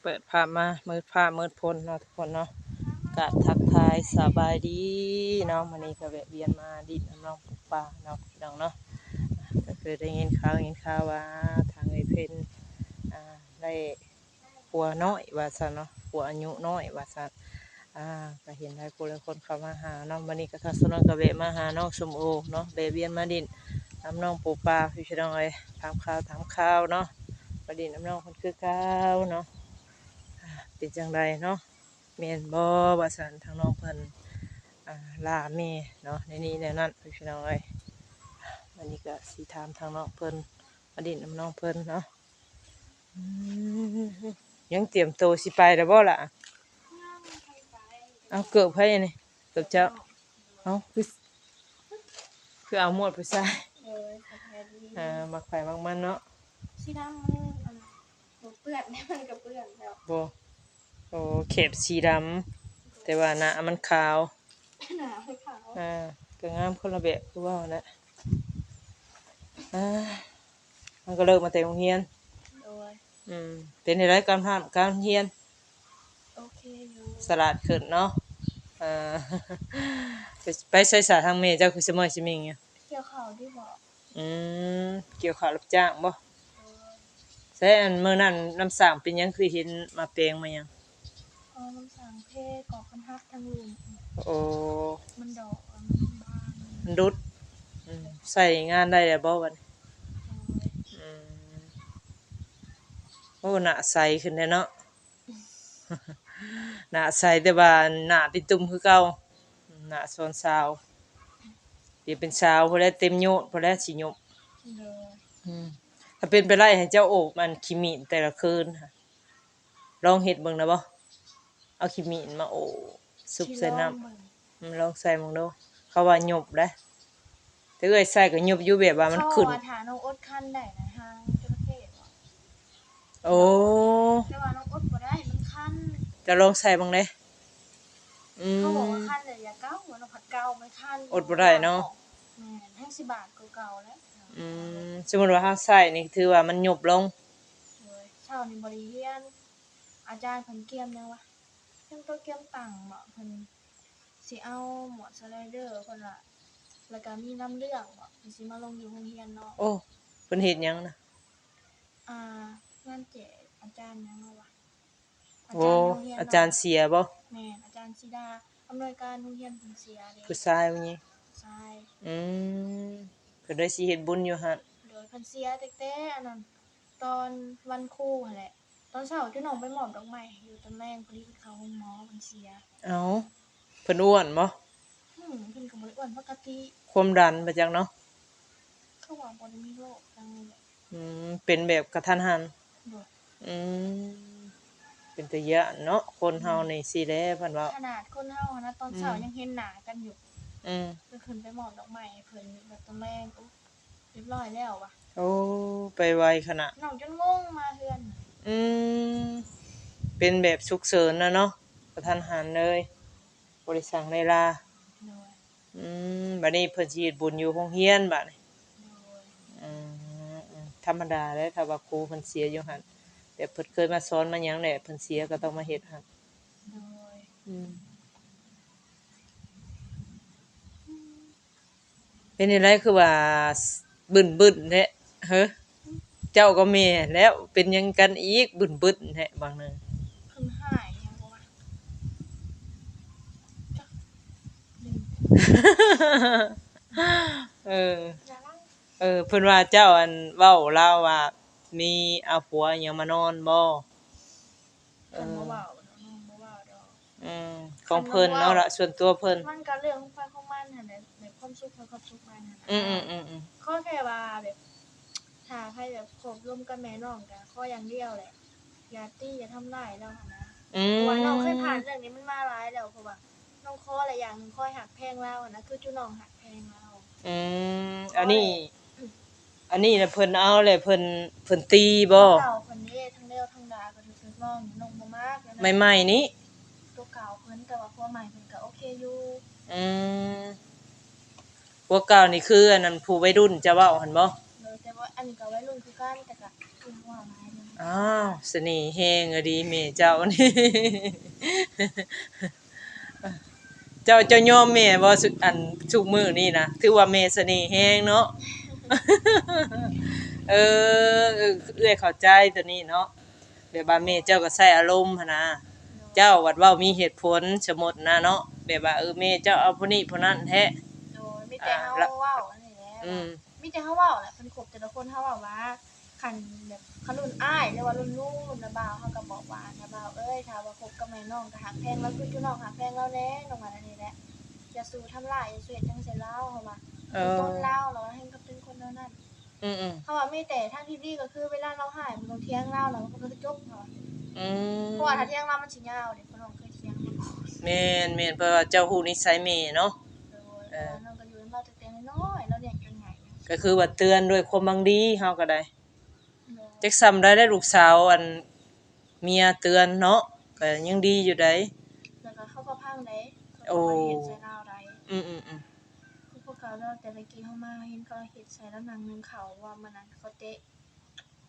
เปิดภาพมามืดภาพมืดพ้นเนาะทุกคนเนาะกะทักทายสบายดีเนาะวันนี้ก็แวะเวียนมาดินน้องปลูกป่าเนาะพี่น้องเนาะก็คือได้ยินข่าวว่าทางไอ้เพิ่นได้ผัวน้อยว่าซั่นเนาะผัวอายุน้อยว่าซั่นก็เห็นหลายคนเข้ามาหาเนาะวันนี้ก็ทางสนวนก็แวะมาหาน้องส้มโอเนาะแวะเวียนมาดินน้องปลูกป่าพี่น้องเอ้ยถามข่าวเนาะมาดินน้องเพิ่นคือเก่าเนาะ เป็นจังไดเนาะแม่นบ่ว่าซั่นทางน้องเพิ่นลาแม่เนาะในนี้แนวนั้นพี่น้องเอ้ยวันนี้ก็สิถามทางน้องเพิ่นมาดินน้ำน้องเพิ่นเนาะอืมยังเตรียมตัวสิไปแล้วบ่ล่ะเอาเกือบไผนี่เกือบเจ้าเอาคือเอาหมดไปใส่มักไผมักมันเนาะสีดำมันเปื้อนมันกับเปื้อนแล้วบ่โอ้เข็บสีดำแต่ว่าหน้ามันขาวหนาไม่ขาวก็งามคนละแบบคือว่าแหละมันก็เลิกมาแต่โรงเรียนโดยเป็นในรายการเรียนโอเคอยู่สลัดขึ้นเนาะอ่าไปใช้สาทางเมเจ้าคือเสมอสิมิงอ่ะเกี่ยวข่าวที่บอกอืมเกี่ยวข้าวรับจ้างบ่ใช่อันมื้อนั้นน้ำสร้างเป็นหยังคือเห็นมาแปลงมาหยังน้ำสังเพก่อคันฮักทั้งลุมโอ้มันดอกมันบานมันรุดใส่งานได้แล้วบ่บัดนี้อืมโอ้หน้าใสขึ้นแท้เนาะ หน้าใสแต่ว่าหน้าเป็นตุ่มคือเก่าหน้าซอนซาวเดี๋ยวเป็นสาวพอแล้วเต็มโยดพอแล้วสิยบโดยถ้าเป็นไปได้ให้เจ้าโอบมันขี้มีนแต่ละคืนค่ะลองเฮ็ดเบิ่งนะบ่เอาขี้มีนมาโอบซุบใส่น้ำลองใส่มึงดูเขาว่าหยบได้แต่เอ้ยใส่ก็หยบอยู่แบบว่ามันขึ้นเขาถาน้องอดคันได้นะทางจระเข้โอ้แต่ว่าน้องอดบ่ได้มันคันจะลองใส่บ้างเด้เขาบอกว่าคันเลยอย่าเก้ามันผัดเก้าไม่คันอดบ่ได้เนาะทั้ง10 บาทเก่าแล้วสมมุติว่าเฮาใส่นี่ถือว่ามันหยบลงเช้านี่บ่ได้เรียนอาจารย์เพิ่นเกียมยังวะเพิ่นตัวเกียมตังเหมาะเพิ่นสิเอาหมวดสไลเดอร์เพิ่นว่าแล้วก็มีน้ำเรื่องบ่เพิ่นสิมาลงอยู่โรงเรียนเนาะโอ้เพิ่นเฮ็ดหยังนะงานแจกอาจารย์ยังวะโอ้อาจารย์เสียบ่แม่นอาจารย์สิดาอำนวยการโรงเรียนเพิ่นเสียเด้ผู้ชายว่าหยังใช่เพิ่นได้สิเฮ็ดบุญอยู่หั่นโดยเพิ่นเสียแต่อันนั้นตอนวันครูหั่นแหละตอนเช้าที่น้องไปมอบดอกไม้อยู่ตอนแรกพอดีเพิ่นเข้าห้องหมอเพิ่นเสียเอ้าเพิ่นอ้วนบ่เพิ่นก็บ่ได้อ้วนปกติความดันบ่จักเนาะเขาว่าบ่ได้มีโรคจังนี้แหละเป็นแบบกะทันหันบ่อืมเป็นตาย้านเนาะคนเฮานี่สิแหละเพิ่นว่าขนาดคนเฮานะตอนเช้ายังเห็นหน้ากันอยู่เพิ่นขึ้นไปมอบดอกไม้ให้เพิ่นแบบตอนแรกเรียบร้อยแล้วว่ะโอ้ไปไวขนาดน้องจนงงมาเฮือนอืมเป็นแบบฉุกเฉินนะเนาะกะทันหันเลยบ่ได้สั่งได้ลาโดยบัดนี้เพิ่นสิเฮ็ดบุญอยู่โรงเรียนบัดนี้โดยอืธรรมดาแหละถ้าว่าครูเพิ่นเสียอยู่หั่นแต่เพิ่นเคยมาสอนมาหยังแหละเพิ่นเสียก็ต้องมาเฮ็ดหั่นโดยเป็นจังไดคือว่าบึ้นๆแท้เฮ้อเจ้าก็แม่แล้วเป็นหยังกันอีกบึ้นๆแท้บางนึง เพิ่นหายยังบ่วะจักลืม เอออย่าเล่าเพิ่นว่าเจ้าอันเว้าลาวว่ามีเอาผัวหยังมานอนบ่เพิ่นบ่เว้าเนาะน้องบ่เว้าดอกของเพิ่นเนาะล่ะส่วนตัวเพิ่นมันก็เรื่องของไฟของมันหั่นแหละในความสุขของความสุขมันหั่นน่ะขอแค่ว่าแบบถ้าใครแบบคบร่วมกันแม่น้องก็ขออย่างเดียวแหละอย่าตีอย่าทำร้ายเราหั่นนะเพราะว่าน้องเคยผ่านเรื่องนี้มันมาหลายแล้วเพราะว่าน้องขอหลายอย่างคอยหักแพงเรานะคือจุน้องหักแพงเราอันนี้น่ะเพิ่นเอาแหละเพิ่นตีบ่เก่าเพิ่นนี่ทั้งเลี้ยวทั้งดาก็ถูกน้องน้องบ่มากนะใหม่ๆนี้ตัวเก่าเพิ่นแต่ว่าผัวใหม่เพิ่นก็โอเคอยู่พวกเก่านี่คืออันนั้นผู้วัยรุ่นจะเว้าหั่นบ่แต่ว่าอันนี้ก็วัยรุ่นคือกันแต่ก็คือว่าหลายนึง อ้าวเสน่ห์แฮงอะดีแม่เจ้านี่ เจ้ายอมแม่บ่สุอันทุกมื้อนี่นะถือว่าแม่เสน่ห์แฮงเนาะ เอเอื้อยเข้าใจตัวนี้เนาะแบบว่าแม่เจ้าก็ใช้อารมณ์หันนะเจ้าวัดเว้ามีเหตุผลสมมุตินะเนาะแบบว่าแม่เจ้าเอาผู้นี้ผู้นั้นแท้ โดยมีแต่เฮา แล้ว เว้าอันนี้แหละ อืม มีแต่เฮาเว้าแหละเพิ่นคบแต่ละคนเฮาเว้าว่าคันแบบคันรุ่นอ้ายหรือว่ารุ่นลุงรุ่นน้าบ่าวเฮาก็บอกว่าน้าบ่าวเอ้ยถ้าว่าคบกับแม่น้องก็หักแพงแล้วคือจุน้องหักแพงแล้วแน่น้องว่าอันนี้แหละอย่าสู่ทำร้ายอย่าสู่เฮ็ดจังซี่เลาเฮาว่าต้นเลาแล้วให้ก็เป็นคนเท่านั้น อืมเฮาว่ามีแต่ทางที่ดีก็คือเวลาเราหายมันต้องเถียงเราแล้วมันก็จบเนาะ ๆอืม เพราะว่าถ้าเถียงเรามันสิยาวเด้เพราะน้องเคยเถียงมาก่อน แม่นเพราะว่าเจ้าฮู้นิสัยแม่เนาะ โดยเพราะว่าน้องก็อยู่นำเราตั้งแต่น้อยๆเราเลี้ยงจนใหญ่ ก็คือว่าเตือนด้วยความหวังดีเฮาก็ได้ โดย จักซ้ำได้ลูกสาวอันเมียเตือนเนาะก็ยังดีอยู่ได้ แล้วก็เขาก็พังได้เขา โอ้ ก็บ่ได้เฮ็ดใส่เราได้ อืมคือพวกเขาเราแต่ละกี้เฮามาเห็นเขาเฮ็ดใส่แล้วนางนึงเขาว่ามันนั้นเขาเตะ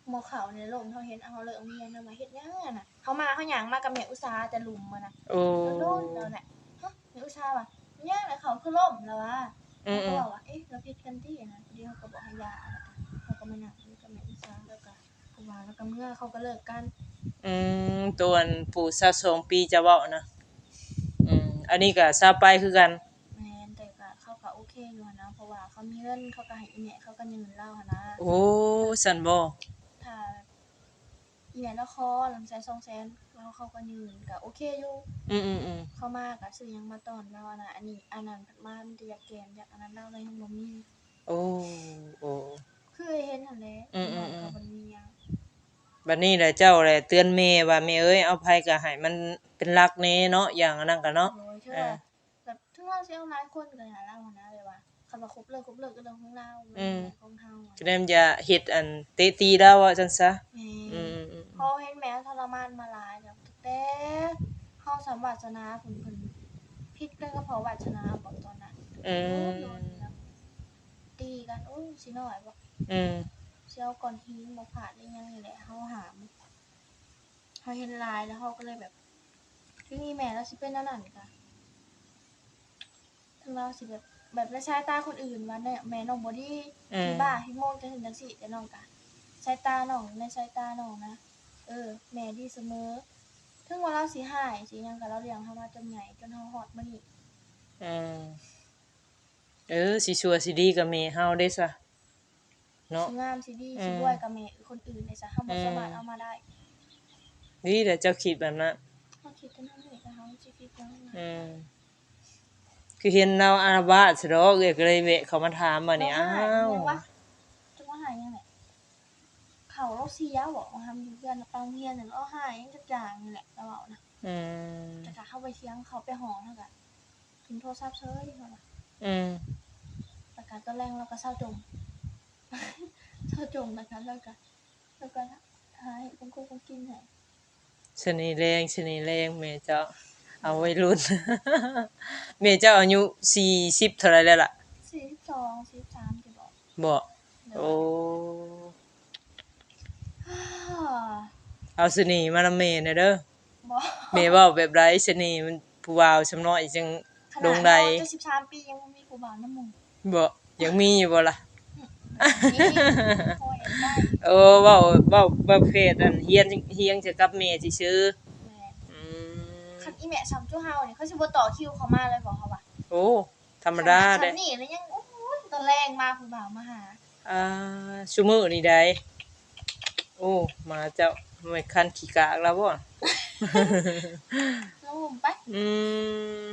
หม้อข้าวในลมเฮาเห็นเอาเลิกเรียนน่ะมาเฮ็ดหยังอะน่ะเขามาเขาหยังมากับแม่อุตสาแต่หลุมมันน่ะ โอ้ โดนแล้วแหละฮะแม่อุตสาว่าย่างแล้วเขาคือล่มแล้วว่า อืมเขาก็บอกว่าเอ๊ะเราผิดกันที่นะพอดีเขาก็บอกให้ยาแล้วก็เขาก็มานั่งอยู่กับแม่อุตสาแล้วก็กูว่าแล้วก็เมื่อเขาก็เลิกกัน ตัวอันปู่22ปีจะเว้านะอันนี้ก็ซาไปคือกัน แม่นแต่ก็เขาก็โอเคอยู่หั้นนะเพราะว่าเขามีเงินเขาก็ให้อีแม่เขาก็ยืมเราหั้นนะ โอ้ซั่นบ่ ถ้าอีแม่เราขอ100,000 200,000แล้วเขาก็ยืมก็โอเคอยู่ อืมเขามาก็ซื้อหยังมาต้อนเราอะนะอันนี้อันนั้นเพิ่นมามันจะอยากแกล้งอยากอันนั้นเราเลยยังบ่มี โอ้โอ้ คือเห็นหั่นแหละน้องก็บ่ได้มีหยัง บัดนี้แหละเจ้าแหละเตือนแม่ว่าแม่เอ้ยเอาไผก็ให้มันเป็นหลักแน่เนาะอย่างอันนั้นก็เนาะ โอ้ยเชื่ เอ อ อ แบบถึงเราสิเอาหลายคนก็อย่าเราหั้นนะแบบว่าคันว่าคบเลิกก็เรื่องของเรามันเป็นเรื่องของเฮาอะ จะได้มันจะเฮ็ดอันเตะตีแล้วว่าจังซะ แม่ อืม พอเห็นแม่ทรมานมาหลายแล้วตั้งแต่เฮาสัมวาสนาเพิ่นผิดกันก็เพราะวาสนาบ่ตอนนั้น อืม โดนแล้วตีกันโอ้ยสิน้อยบ่ อืม สิเอาก้อนหินมาผาดได้ยังนี่แหละเฮาหามเฮาเห็นหลายแล้วเฮาก็เลยแบบถึงอีแม่เราสิเป็นอันนั้นก็ถึงเราสิแบบในสายตาคนอื่นว่าเนี่ยแม่น้องบ่ดีที่บ้าที่โมงจังซั่นจังซี่แต่น้องก็สายตาน้องในสายตาน้องนะแม่ดีเสมอถึงว่าเราสิหายสิหยังก็เราเลี้ยงเฮามาจนใหญ่จนเฮาฮอดมื้อนี้ อืมสิชั่วสิดีกับแม่เฮาเด้ซะเนาะ สิงามสิดีสิรวยกับแม่คนอื่นได้ซะเฮาบ่สามารถเอามาได้ ดีแต่เจ้าคิดแบบนั้น เฮาคิดแต่นั้นนี่แต่เฮาสิคิดจังได๋ คือเห็นเราอาละวาดซะดอกเอ้ยก็เลยแวะเข้ามาถามบัดนี้อ้าว จังว่าหายยังไงเขาเราเสียบ่ทำอยู่เพื่อนปังเฮียนเราหายยังจักอย่างนี่แหละเราเอานะ อืม แต่ถ้าเข้าไปเสียงเขาไปหอเท่ากันถึงโทรศัพท์เฉยเขาว่า อืม ประกาศตอนแรกเราก็เศร้าจม เศร้าจมนะคะแล้วก็หาให้คงกินให้ ชะนีแรงแม่เจ้าเอาวัยรุ่น แม่เจ้าอายุ40เท่าไหร่แล้วล่ะ 42 43สิบอก บ่โอ้ เอาสนีมานำแม่แหน่เด้อ บ่ แม่เว้าแบบใดสนีมันผู้บ่าวซำน้อยจัง ขนา ด ด งใด เราจะ13ปียังบ่มีผู้บ่าวน้ำหมู่ บ่ยังมีอยู่บ่ล่ะ นี่พอเห็นได้ เออเว้าประเภทอันเฮียงจะกับแม่ซื่อ แม่ ๆคันอีแม่ซ้ำจุเฮานี่เขาสิบ่ต่อคิวเข้ามาเลยบอกเขาว่า โอ้ธรรมดาเด้ นี่แล้วยังโอ้ยตอนแรงมาผู้บ่าวมาหา ซุมื้อนี่ได้โอ้มาเจ้าไม่คันขี้กากแล้วบ่ แล้วผมไป อืม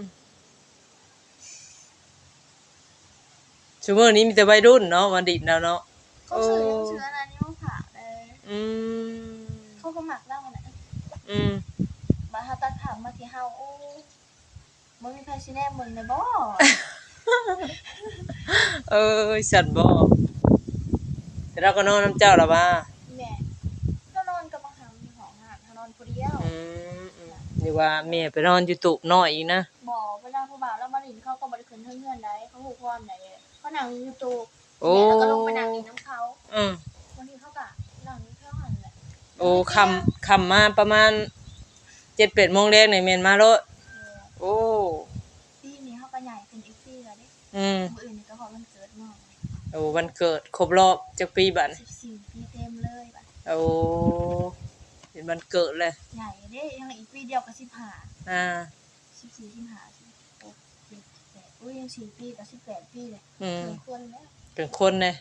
ซุมื้อนี้มีแต่วัยรุ่นเนาะวันดิดแล้วเนาะ เขาซื้อยังซื้ออันนั้นนี่มาฝากเลย อืม เขาก็หมักเล่าน่ะ อืม บาดเฮาตัดถามมาที่เฮาโอ้บ่มีไผสิแนมเบิ่งได้บ่ ฉันบ่แต่เราก็นอนน้ำเจ้าล่ะว่า แม่ก็นอนกับบังหามอยู่ห้องน่ะเขานอนผู้เดียว นี่ว่าแม่ไปนอนอยู่ตุน้อยอีกนะ บ่เวลาผู้บ่าวแล้วมาลินเขาก็บ่ได้ขึ้นเทิงเฮือนได้เขาฮู้ความได้เขานั่งอยู่ตู้ โอ้ แม่แล้วก็ลงไปนั่งกินน้ำเขา อืม บางทีเขาก็นั่งอยู่เท่าหันแหละ โอ้ค่ำมาประมาณ7-8โมงแลงนี่แม่นมาโลดโอ้ ปีนี้เขาก็ใหญ่เป็นอีกปีแล้วเด้อืม มื้ออื่นนี่ก็ฮอดวันเกิดน้องโอ้วันเกิดครบรอบจักปีบัดนี้14ปีเต็มเลยบัดโอ้เป็นวันเกิดเลย ใหญ่เด้ยังอีกปีเดียวก็15อ่า14 15 16 17 18อุ้ยยัง4ปีก็18ปีเลยถึงคนแล้วเป็นคนเลย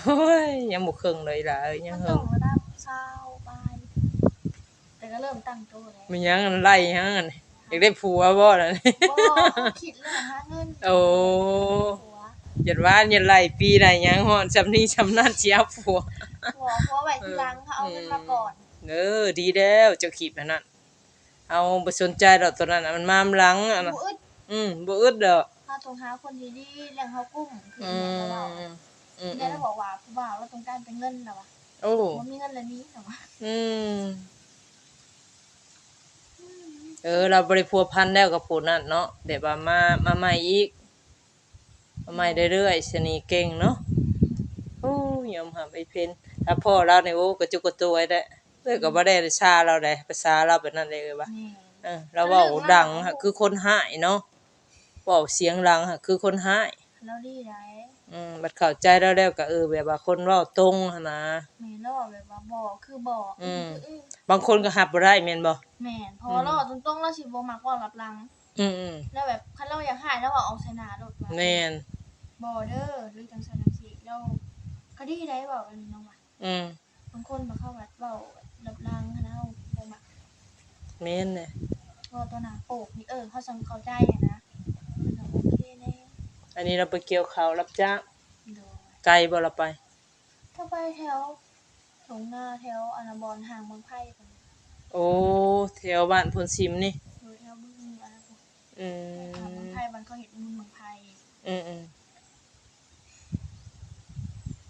โอ้ยยังบ่ครึ่งเลยล่ะเอ้ยยั มั ง น เฮิ ต้อง งระดับ20ปลายแต่ก็เริ่มตั้งตัวแล้ว มีหยังอันไล่หยังอันอยากได้ผัวบ่ล่ะนี่ บ่คิดเรื่องหาเงิน โอ้ ผัวอย่าว่าอย่าไล่ปีใดหยังฮอดซำนี้ซำนั้นสิเอาผัว ผัวไว้ทีหลังเขาเอาเงินมาก่อนดีแล้วเจ้าขีบอันนั้นเอาบ่สนใจดอกตัวนั้นน่ะมันมาหลังอันน่ะบ่อึดบ่อึดดอกถ้าต้องหาคนดีๆเลี้ยงเขากุ้มคือแม่ก็เว้าแม่ก็บอกว่าผู้บ่าวเราต้องการเป็นเงินน่ะว่ะโอ้บ่มีเงินแล้วนี้น่ะว่ะเราบ่ได้พัวพันแล้วกับผู้นั้นเนาะแบบว่ามาใหม่อีกมาใหม่เรื่อยๆสนิทเก่งเนาะโอ้ยอมรับไอ้เพิ่นถ้าพ่อเรานี่โอ้กระจุกกระตัวไว้ได้ก็บ่ได้ชาเราได้ภาษาเราแบบนั้นเลยว่าเราเว้าดังคือคนหายเนาะเว้าเสียงดังคือคนหายแล้วดีได้บัดเข้าใจแล้วก็แบบว่าคนเว้าตรงหั่นนะแม่นแบบว่าบ่คือบ่บางคนก็รับบ่ได้แม่นบ่แม่นพอเราตรงๆเราสิบ่มักเว้ารับหลังแล้วแบบคันเราอยากหายแล้วว่าเอาใส่หน้ารถว่าแม่นบ่เด้อหรือจังซั่นจังซี่แล้วก็ดีได้เว้าอันนี้เนาะว่าบางคนบ่เข้าวัดเว้ารับหลังหั้นนะบ่มักแม่นแหละว่าตัวหน้าโปกนี่เขาสังเข้าใจหั้นนะมันก็โอเคแน่อันนี้เราไปเกี่ยวข้าวรับจ้างโดยไกลบ่ล่ะไปถ้าไปแถวตรงหน้าแถวอนาบอนห่างเมืองไผ่พุ่นโอ้แถวบ้านพนซิมนี่โดยแถวบึงอันนั้นพุ่นห่างเมืองไผ่บ้านเขาเฮ็ดบุญเมืองไผ่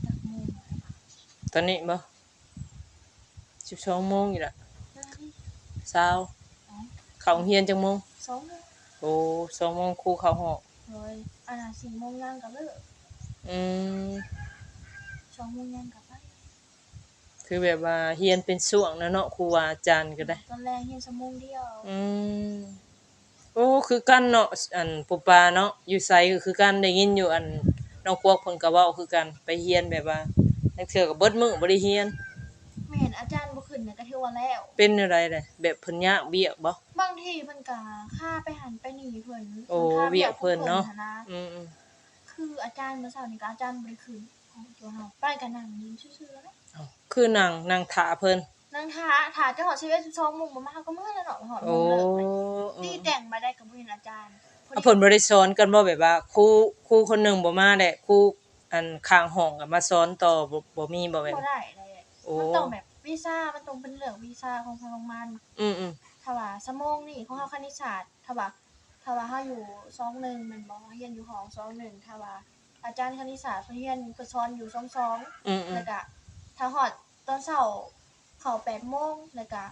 จักโมงตอนนี้บ่12โมงอยู่ล่ะ20เข้าโรงเรียนจักโมง2:00โอ้2โมงครูเข้าห้องโดยอันน่ะ4โมงย่างก็เลิก2โมงย่างก็ไปคือแบบว่าเรียนเป็นช่วงนะเนาะครูว่าอาจารย์ก็ได้ตอนแรกเรียนชั่วโมงเดียวโอ้คือกันเนาะอันปุปาเนาะอยู่ไสก็คือกันได้ยินอยู่อันน้องพวกเพิ่นก็เว้าคือกันไปเรียนแบบว่าจักเทื่อก็เบิดมื้อบ่ได้เรียนแม่นอาจารย์บ่ขึ้นก็ถือว่าแล้วเป็นจั่งใดล่ะแบบเพิ่นยากเวียกบ่บางทีเพิ่นก็ค่าไปหันไปนี่เพิ่นโอ้เวียกเพิ่นเนาะคืออาจารย์มื้อเช้านี่ก็อาจารย์บ่ได้ขึ้นของตัวเฮาไปก็นั่งอยู่ซื่อๆแล้วคือนั่งท่าเพิ่นนั่งท่าจนฮอด11 12โมงบ่มาเฮาก็มื้อแล้วเนาะฮอดโมงเลิกตีแต่งมาได้ก็บ่เห็นอาจารย์เพิ่นบ่ได้สอนกันบ่แบบว่าครูคนนึงบ่มาแหละครูอันข้างห้องก็มาสอนต่อบ่มีบ่แบบบ่ได้เลยมันต้องแบบวีซ่ามันต้องเป็นเรื่องวีซ่าของทางโรงงานถ้าว่าชั่วโมงนี่ของเฮาคณิตศาสตร์ถ้าว่าเฮาอยู่21แม่นบ่เรียนอยู่หอ21ถ้าว่าอาจารย์คณิตศาสตร์เพิ่นเรียนเพิ่นสอนอยู่22แล้วก็ถ้าฮอดตอนเช้าเข้า8โมงแล้วก็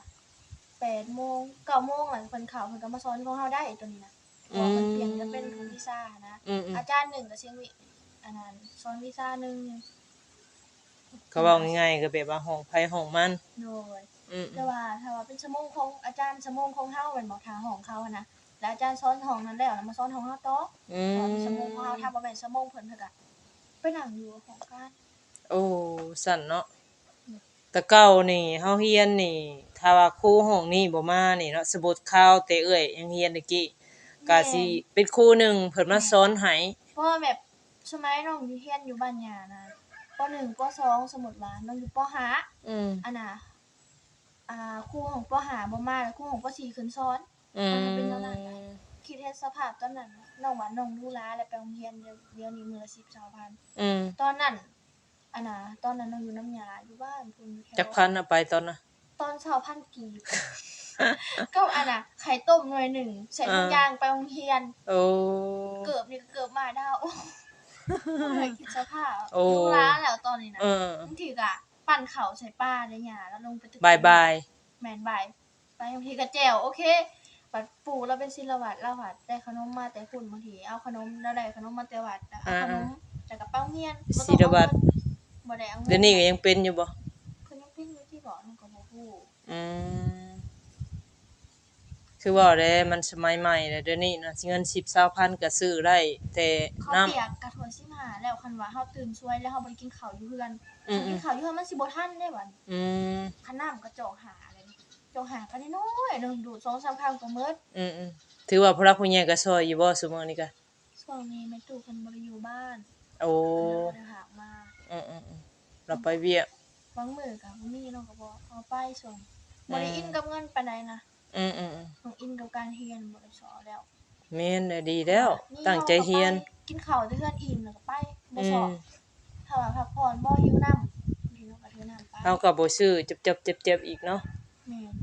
8โมง9โมงหลังเพิ่นเข้าเพิ่นก็มาสอนของเฮาได้ตัวนี้นะเพราะมันเปลี่ยนกันเป็นของวีซ่านะอาจารย์1ก็เชียงวิอันนั้นสอนวีซ่า1ก็เว้าง่ายๆก็แบบว่าห้องไผห้องมันโดยแต่ว่าถ้าว่าเป็นชั่วโมงของอาจารย์ชั่วโมงของเฮาแม่นบ่ทางห้องเขานะแล้วอาจารย์สอนห้องนั้นแล้วมาสอนห้องเฮาต่อตอนชั่วโมงของเฮาถ้าบ่แม่นชั่วโมงเพิ่นก็ไปนั่งอยู่ห้องกันโอ้สั่นเนาะแต่เก่านี่เฮาเรียนนี่ถ้าว่าครูห้องนี้บ่มานี่เนาะสะบดข่าวแต่เอ้ยยังเรียนตะกี้ก็สิเป็นครูหนึ่งเพิ่นมาสอนให้เพราะแบบสมัยน้องอยู่เรียนอยู่บ้านย่านะป1ป2สมมุติว่าน้องอยู่ป5อันน่ะครูของป5บ่มาแล้วครูของป4ขึ้นสอนมันเป็นแนวนั้นนะคิดเห็นสภาพตอนนั้นน้องว่าน้องดูแลแล้วไปโรงเรียนเดี๋ยวนี้มื้อละ10-20,000ตอนนั้นตอนนั้นน้องอยู่น้ำยาอยู่บ้านพุ่นอยู่แถวจักพันเอาไปตอนน่ะตอน20,000กีบก็ไข่ต้มหน่วยนึงใส่ถุงยางไปโรงเรียนโอ้เกือบนี่ก็เกือบมาดาวเลยคิดสภาพดูแลแล้วตอนนี้นะบางทีก็ปั่นข้าวใส่ป้าได้หยังแล้วลงไปตึกบ่ายแม่นบ่ายไปบางทีก็แจ่วโอเคบัดปู่เราเป็นศิลวัตรเราหัดได้ขนมมาแต่พุ่นบางทีเอาขนมแล้วได้ขนมมาแต่วัดเอาขนมจากกระเป๋าเรียนศิลวัตรบ่ได้เอาเดี๋ยวนี้ก็ยังเป็นอยู่บ่เพิ่นยังเป็นอยู่ที่บ่น้องก็บ่ฮู้ ฮู้อืมคือว่าแหละมันสมัยใหม่แล้วเดี๋ยวนี้นะเงิน10-20,000ก็ซื้อได้แต่ข้าวน้ำเปียกกะถ้วย15แล้วคันว่าเฮาตื่นสวยแล้วเฮาบ่ได้กินข้าวอยู่เฮือนอืคันกิมนข้าวอยู่เฮือนมันสิบ่ทันเด้บัดนี้อืมคันน้ำกระจอกหาเลยจอกหาก็น้อยๆหนึงดูด2-3ครั้งก็หมดอืมถือว่าผู้รักผู้ใหญ่ก็ช่วยอยู่บ่ซุมื้อนี้ก็ช่วงนี้แม่ตู่เพิ่นบ่ได้อยู่บ้านโอ้เพิ่นบ่ได้หากมาเราไปเวียกบางมื้อก็บ่มีเนาะก็บ่เอาไปส่งบ่ได้อินกับเงินปานใดนะอืมต้องอินกับการเรียนบ่ได้สอแล้วแม่นน่ะดีแล้วตั้งใจเรียนกินข้าวแต่เฮือนอิ่มแล้วก็ไปบ่อืสอมถ้าว่าพักผ่อนบ่หิวน้ำหิวก็ถือน้ำไปเฮาก็บ่ซื้อจับๆเจ็บๆอีกเนาะแม่น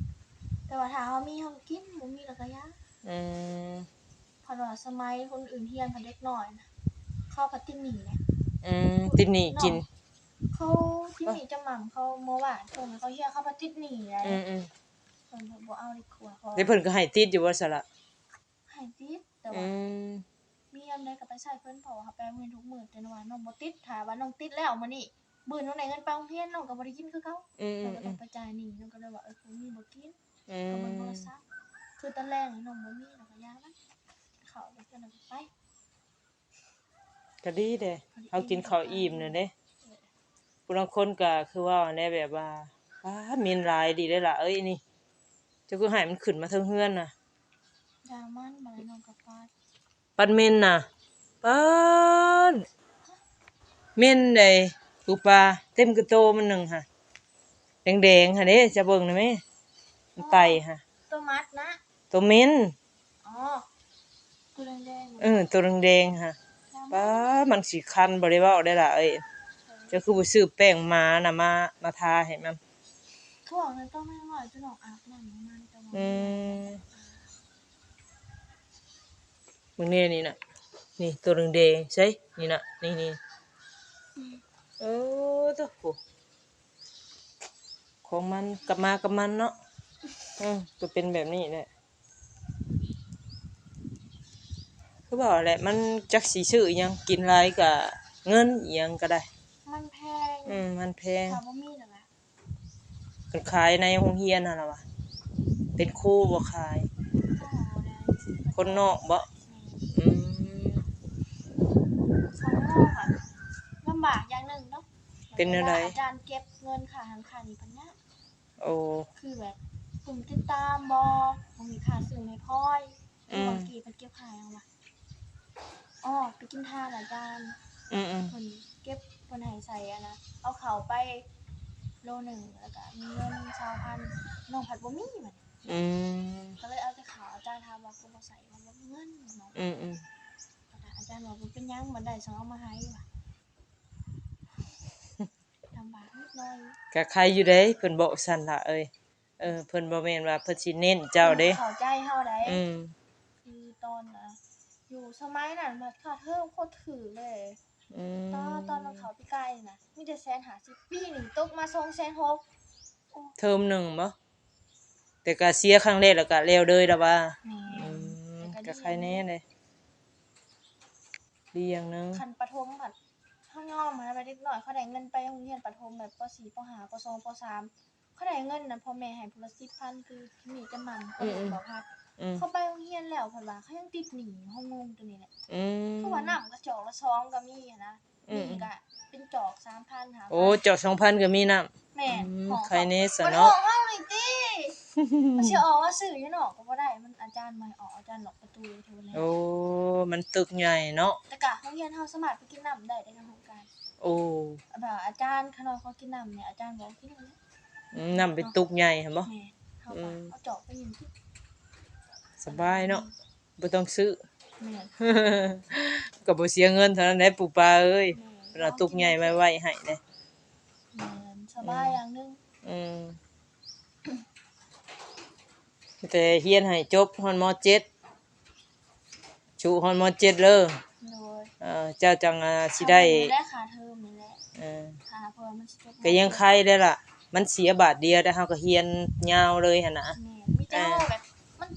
แต่ว่าถ้าเฮามีเฮาก็กินบ่มีแล้วก็ยาอืมเพราะว่าสมัยคนอื่นเรียนพันเด็กน้อยนะเขาก็ติดหนี้แหละติดหนี้กินเขาติดหนี้จำหม่ำเขาเมื่อวานช่วงนั้นเขาเฮียเขามาติดหนี้แหละเพิ่นบ่เอาดีกว่าเขาแล้วเพิ่นก็ให้ติดอยู่บ่ซะล่ะให้ติดแต่ว่ามียามใดก็ไปใช้เพิ่นเพราะว่าเขาไปโรงเรียนทุกมื้อแต่ว่าน้องบ่ติดถ้าว่าน้องติดแล้วมื้อนี้มื้อน้องได้เงินไปโรงเรียนน้องก็บ่ได้กินคือเก่าน้องก็ต้องไปจ่ายหนี้น้องก็เลยว่าบ่มีบ่กินก็เบิ่งโทรศัพท์คือตอนแรกนี่น้องบ่มีแล้วก็ยามันเข้าแล้วก็นั่นไปก็ดีเด้เฮากินข้าวอิ่มน่ะเด้ผู้ลางคนก็คือว่าแน่แบบว่ามีนหลายดีเด้อล่ะเอ้ยนี่เจ้าคือให้มันขึ้นมาเทิงเฮือนน่ะยามันบ่ได้น้องก็ปาดปันเม่นน่ะปันเม่นได้ปูปลาเต็มกระโตมันหนึงค่ะแดงๆหั่นเด้จะเบิ่งได้ไหมมันไตค่ะตัวมัดนะตัวเม่นอ๋อตัวแดงตัวแดงๆค่ะป๊ามันสิคันบ่ได้เว้าได้ล่ะเอ้ยเจ้าคือบ่ซื้อแป้งหมาน่ะมาทาให้มันถ่วงนั้นต้องไม่อร่อยจนออกอาบน้ำมันแต่ว่ามึงนี่นี่น่ะนี่ตัวแดงๆใช่นี่น่ะนี่โอ้ตัวโหของมันกลับมากับมันเนาะก็เป็นแบบนี้แหละคือบอกแหละมันจักสิซื้ออิหยังกินหลายก็เงินอิหยังก็ได้มันแพงมันแพงถามว่ามีเหรอล่ะมันขายในโรงเรียนนั่นล่ะวะเป็นครูบ่ขายโอ้ได้ คนนอกบ่อืมเขาโง่ค่ะลำบากอย่างหนึ่งเนาะเป็นอะไรอาจารย์เก็บเงินค่าทางค่านี้ปัญญาโอ้คือแบบกลุ่มติดตามบ่มีค่าซื้อไม่พลอยบางทีเป็นเก็บค่าหยังวะอ๋อไปกินทานอาจารย์เพิ่นเก็บเพิ่นให้ใส่อะนะเอาเข้าไปโลนึงแล้วก็มีเงิน 20,000 น้องผัดบ่มีบัดก็เลยเอาแต่ข้าวอาจารย์ถามว่าคือบ่ใส่มันบ่มีเงินเนาะอาจารย์บอกว่าเป็นหยังบ่ได้สิเอามาให้ว่ะลำบากนิดหน่อยก็ใครอยู่เด้เพิ่นบอกซั่นล่ะเอ้ยเพิ่นบ่แม่นว่าเพิ่นสิเน้นเจ้าเด้เข้าใจเฮาได้คือตอนน่ะอยู่สมัยนั้นบัดค่าเทอมโคตรถูกเลยตอนมันเข้าปีกายน่ะมีแต่150ปีนี่ตกมา260,000เทอมหนึ่งบ่แต่ก็เสียครั้งแรกแล้วก็แล้วเลยล่ะว่าก็ใครแน่เลยดีอย่างนึงคันประถมบัดเฮายอมให้ไปเด็กน้อยเขาได้เงินไปโรงเรียนประถมแบบป .4 ป .5 ป .2 ป .3 เขาได้เงินน่ะพ่อแม่ให้พุ่นละ10,000คือมีแต่หม่ำก็บ่พัดเขาไปโรงเรียนแล้วเพิ่นว่าเขายังติดหนี้เฮางงตัวนี้แหละคือว่าน้ำกระจอกละ2ก็มีหันนะนี่ก็เป็นจอก 3,000 5,000โอ้จอก 2,000 ก็มีน้ำแม่ใครแน่ซะเนาะเนาะเฮานี่ติมันสิออกว่าซื้ออยู่เนาะก็บ่ได้มันอาจารย์บ่ให้ออกอาจารย์ล็อกประตูเท่านั้นโอ้มันตึกใหญ่เนาะแต่ก็โรงเรียนเฮาสามารถไปกินน้ำได้ในทางโครงการโอ้แบบอาจารย์คันว่าเขากินน้ำเนี่ยอาจารย์บอกกินเลยน้ำเป็นตุกใหญ่หั่นบ่แม่เฮาก็เอาจอกไปยิงที่สบายเนาะบ่ต้องซื้อแม่ก็บ่เสียเงินเท่านั้นแหละปู่ป้าเอ้ยเพิ่นเอาตุกใหญ่มาไว้ให้เด้สบายอย่างนึงแต่เรียนให้จบฮอดม.7ชูฮอดม.7เด้อโดยเจ้าจังสิได้ค่าเทอมนี่แหละค่าเพิ่นมันสิจบก็ยังใครได้ล่ะมันเสียบาทเดียวแต่เฮาก็เรียนยาวเลยหั่นน่ะมีแต่เฮาแบบมัน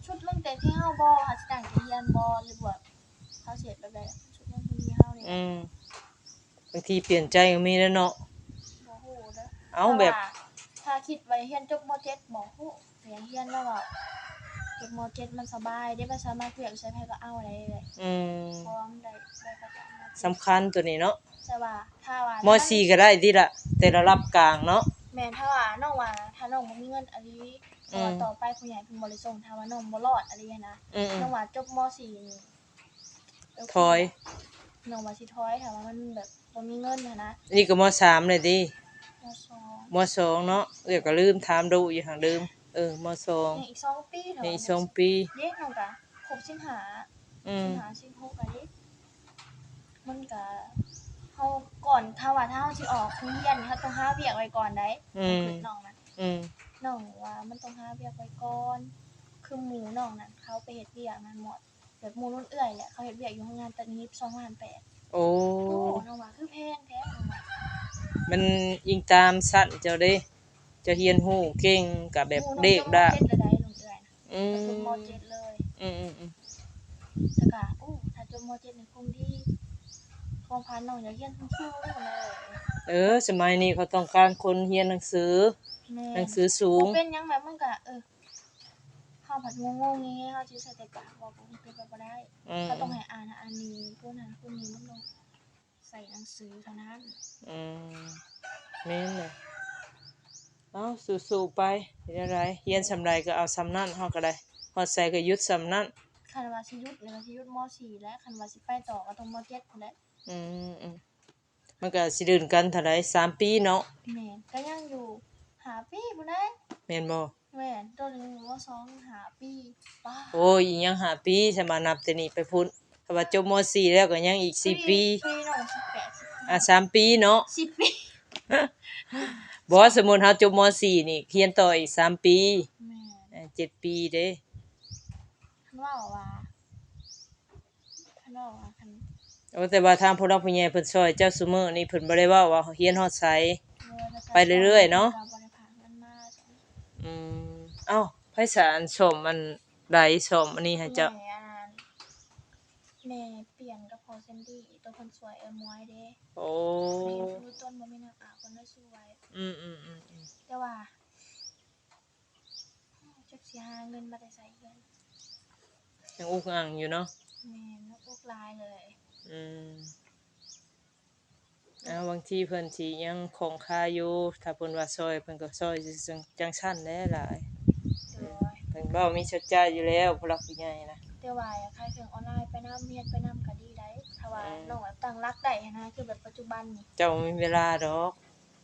ชุดลงแต่ที่เฮาบ่หาสิตั้งใจเรียนบ่หรือว่าเฮาเสียแบบใดชุดลงที่เฮานี่บางทีเปลี่ยนใจก็มีแล้วเนาะบ่ฮู้เด้อเอาแบบถ ถ้าคิดไว้เรียนจบม .7 บ่ฮู้เรียนแล้วว่าจบม .7 มันสบายได้มันสามารถเรียนใช้ไผก็เอาได้เลย อืม เพราะว่ามันได้ประกันมา สำคัญตัวนี้เนาะ แต่ว่าถ้าว่าม .4 ก็ได้ติล่ะแต่ระดับกลางเนาะ แม่นถ้าว่าน้องว่าถ้าน้องบ่มีเงินอะลีเพราะว่าต่อไปผู้ใหญ่เพิ่นบ่ได้ส่งถ้าว่าน้องบ่รอดอะลีหั้นนะ อืม น้องว่าจบม .4 นี่ ถอย น้องว่าสิถอยถ้าว่ามันแบบบ่มีเงินหั้นนะ นี่ก็ม.3เลยติ ม .2 ม.2 เนาะก็ลืมถามดูอยู่หั่นลืมม.2 ยังอีก2ปีเท่า นี่ นั้น 2 ปี เด้น้องก็ครบอืม 16อะดิมันก็เฮาก่อนถ้าว่าถ้าเฮาสิออกโรงเรียนนี่เฮาต้องหาเวียกไว้ก่อนได้คือน้องนะ อืม น้องว่ามันต้องหาเวียกไว้ก่อนคือหมู่น้องน่ะเขาไปเฮ็ดเวียกนั่นหมดแบบหมู่รุ่นเอื้อยแหละเขาเฮ็ดเวียกอยู่โรงงานตัดเย็บ2,800,000 โอ้ โอ้น้องว่าคือแพงแท้น้องว่า มันอิงตามชั้นเจ้าเด้เจ้าเรียนรู้เก่งก็แบบเด็กดะ หมู่น้องจบม .7 เลยได้ลุงเอื้อยนะ อืม จบม .7 เลย อืม แล้วก็โอ้ถ้าจบม .7 นี่คงดีของพันน้องอยากเรียนสูงๆเลย สมัยนี้เขาต้องการคนเรียนหนังสือ แม่ หนังสือสูง บ่เป็นหยังแบบมันก็เฮาผัดงงๆงี้เฮาสิใส่แต่ปากบอกบ่เป็นไปบ่ได้ เขาต้องให้อ่านอันนี้ผู้นั้นผู้นี้มันต้องใส่หนังสือเท่านั้น อืมแม่นเลยเอ้าสู้ๆไปเฮ็ดอะไรเรียนสำใดก็เอาสำนั้นเฮาก็ได้ฮอดใส่ก็หยุดสำนั้น คันว่าสิหยุดนี่ก็สิหยุดม .4 แล้วคันว่าสิไปต่อก็ต้องม .7 พู้นแหละ อืมมันก็สิดื่นกันเท่าใด3 ปีเนาะ แม่นก็ยังอยู่5ปีพู้นแหละ แม่นบ่ แม่นตัวนึงอยู่ม .2 5ปีป๊า โอ้ยอีหยัง5 ปีใช่มานับแต่นี้ไปพุ่นถ้าว่าจบม.4 แล้วก็ยังอีก4 ปี ปีน้อง18 3 ปีเนาะ 10ปี บ่สมมุติเฮาจบม.4 นี่เรียนต่ออีก3 ปี แม่น 7 ปีเด้ คันว่าคัน โอ้แต่ว่าทางผู้รักผู้ใหญ่เพิ่นช่วยเจ้าซุมื้อนี่เพิ่นบ่ได้เว้าว่าเรียนฮอดไส ไปเรื่อยๆเนาะ ก็บ่ได้ผ่านมันมาจ้ะ อืมเอ้าไผสารสมมันใดสมอันนี้ให้เจ้า แม่เปลี่ยนกับพอเซนดี้ตัวคนสวยมวยเด้ โอ้ แม่รู้ต้นบ่มีน้ำอาบคนได้สวย อืม แต่ว่าจักสิหาเงินมาได้ใช้เงิน ยังอุกอังอยู่เนาะ แม่นกลายเลย อืมบางทีเพิ่นสิยังคงคาอยู่ถ้าเพิ่นว่าซอยเพิ่นก็ซอยจังซั่นแหละหลาย โดย เพิ่นบ่มีชัดใจอยู่แล้วผู้รักผู้ใหญ่นะ แต่ว่าอยากขายเครื่องออนไลน์ไปนำเรียนไปนำก็ดีได้ถ้าว่าน้องแบบตั้งรักได้หั้นนะคือแบบปัจจุบันนี่ เจ้าบ่มีเวลาดอก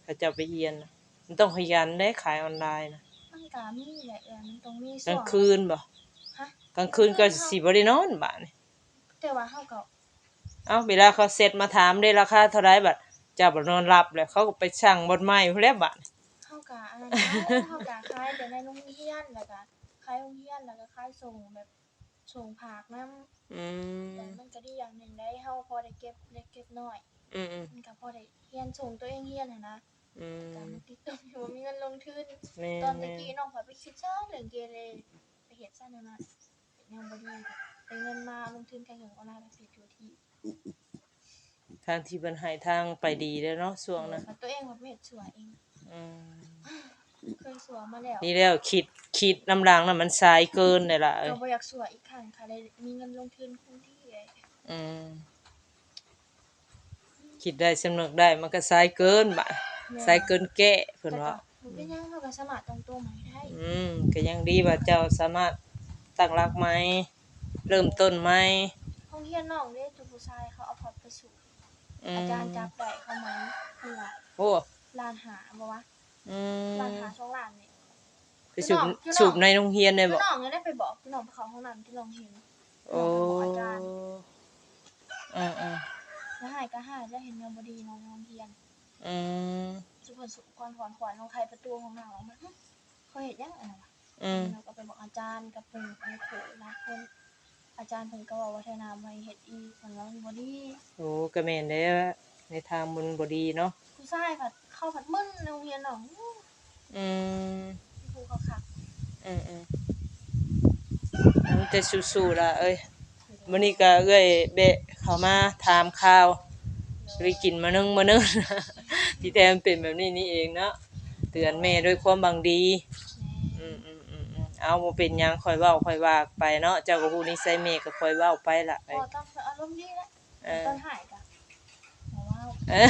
ถ้าเจ้าไปเรียนน่ะมันต้องขยันเด้ขายออนไลน์น่ะ มันก็มีแหละมันต้องมี กลางคืนบ่ ฮะ กลางคืนก็สิบ่ได้นอนบัดนี้ แต่ว่าเฮาก็ เอ้าเวลาเขาเซ็ตมาถามได้ราคาเท่าไรบัดเจ้าบ่นอนหลับแล้วเขาก็ไปสั่งบนไม้พู้นแหล้วบัด เฮาก็อันนั้นเฮาก็ขายแต่ในโรงเรียนแล้วก็ขายโรงเรียนแล้วก็ขายส่งแบบส่งผักนำ อืม แต่มันก็ดีอย่างหนึ่งได้เฮาพอได้เก็บเล็กเก็บน้อย อืม มันก็พอได้เรียนส่งตัวเองเรียนนะ อืม แต่มันติดต้องอยู่มีเงินลงทุน แม่ ตอนตะ แม่ กี้น้องขอยไปคิดซ่าเรื่องเกเรไปเฮ็ดซ่าแนวนั้นยังบ่ดีได้เงินมาลงทุนกับเรื่องออนไลน์ไปผิดอยู่ที่ ทางที่เพิ่นให้ทางไปดีเด้อเนาะช่วงนั้น ตัวเองว่าไปเฮ็ดสวยเอง อืม เคยสวยมาแล้ว นี่แล้วคิดน้ำรางน่ะมันสายเกินได้ล่ะเอ้ย ก็บ่อยากสวยอีกครั้งค่ะได้มีเงินลงทุนคงที่เลย อืมคิดได้สำนึกได้มันก็สายเกินบัดสายเกินแก้เพิ่นว่า บ่เป็นหยังเฮาก็สามารถตั้งตัวใหม่ได้ ก็ยังดีว่าเจ้าสามารถตั้งหลักใหม่เริ่มต้นใหม่ ห้องเรียนน้องเด้จุผู้ชายเขาเอาพอร์ตไปสู่อาจารย์จับได้เขาเหมือนเพิ่นว่า โอ้ ล้านหาบ่วะ อืม ล้านหา2ล้านนี่ ไปสูบในโรงเรียนได้บ่ พี่น้องยังได้ไปบอกพี่น้องไปเข้าห้องน้ำที่โรงเรียน โอ้ น้องไปบอกอาจารย์ อืม แล้วหายก็หายแล้วเห็นเงินบ่ดีน้องโรงเรียน อืม สุพรรณสุขอนขวัญของใครประตูห้องน้ำออกมาเขาเฮ็ดยังอันนั้นวะ เราก็ไปบอกอาจารย์กับเพิ่นไปขู่หลายคนอาจารย์เพิ่นก็เว้าว่าไทนาบ่ให้เฮ็ดอีกมันว่ามันบ่ดี โอ้ก็แม่นเด้อในทางมันบ่ดีเนาะ ผู้ชายผัดเข้าผัดมึนในโรงเรียนน้อง อืม ครูเขาคัก มันจะสู้ๆล่ะเอ้ยมื้อนี้ก็เอ้ยเบะเข้ามาถามข่าวไปกินมื้อนึง ที่แท้มันเป็นแบบนี้นี่เองเนาะ เตือนแม่ด้วยความหวังดี แม่ เอาบ่เป็นหยังค่อยเว้าค่อยว่าไปเนาะเจ้าก็ฮู้นิสัยแม่ก็ค่อยเว้าไปล่ะพอต้องอารมณ์ดีแล้ว เออ ตอนหายก็บ่เว้า เออ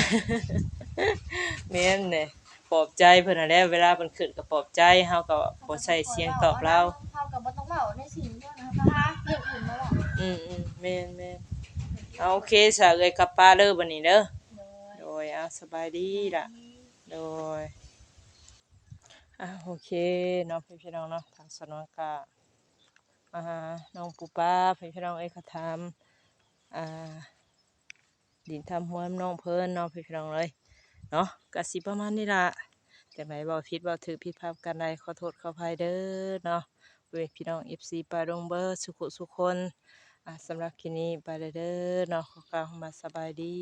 แม่นแหละปลอบใจเพิ่นน่ะแหละเวลาเพิ่นขึ้นก็ปลอบใจเฮาก็บ่ใช้เสียงตอบเรา เฮาก็บ่ต้องเว้าในสิ่งเดียวนะคะก็หาเรื่องอื่นมาเว้า แม่นๆเอาโอเคซะเอ้ยกลับป้าเด้อบัดนี้เด้อ โดย โดยเอาสบายดีล่ะโดยโอเคเนาะพี่น้องเนาะทางสนวนก็มาหาน้องปูป้าพี่น้องเอ้ยเขาถามดินทำหัวน้องเพิ่นเนาะพี่น้องเลยเนาะก็สิประมาณนี้ล่ะจังไดเว้าผิดเว้าถูกผิดพลาดกันใดขอโทษขออภัยเด้อเนาะเว้ยพี่น้อง FC ปาดงเบิดสุขสุขคนสำหรับคลิปนี้ไปเลยเด้อเนาะขอกล่าวคำว่าสบายดี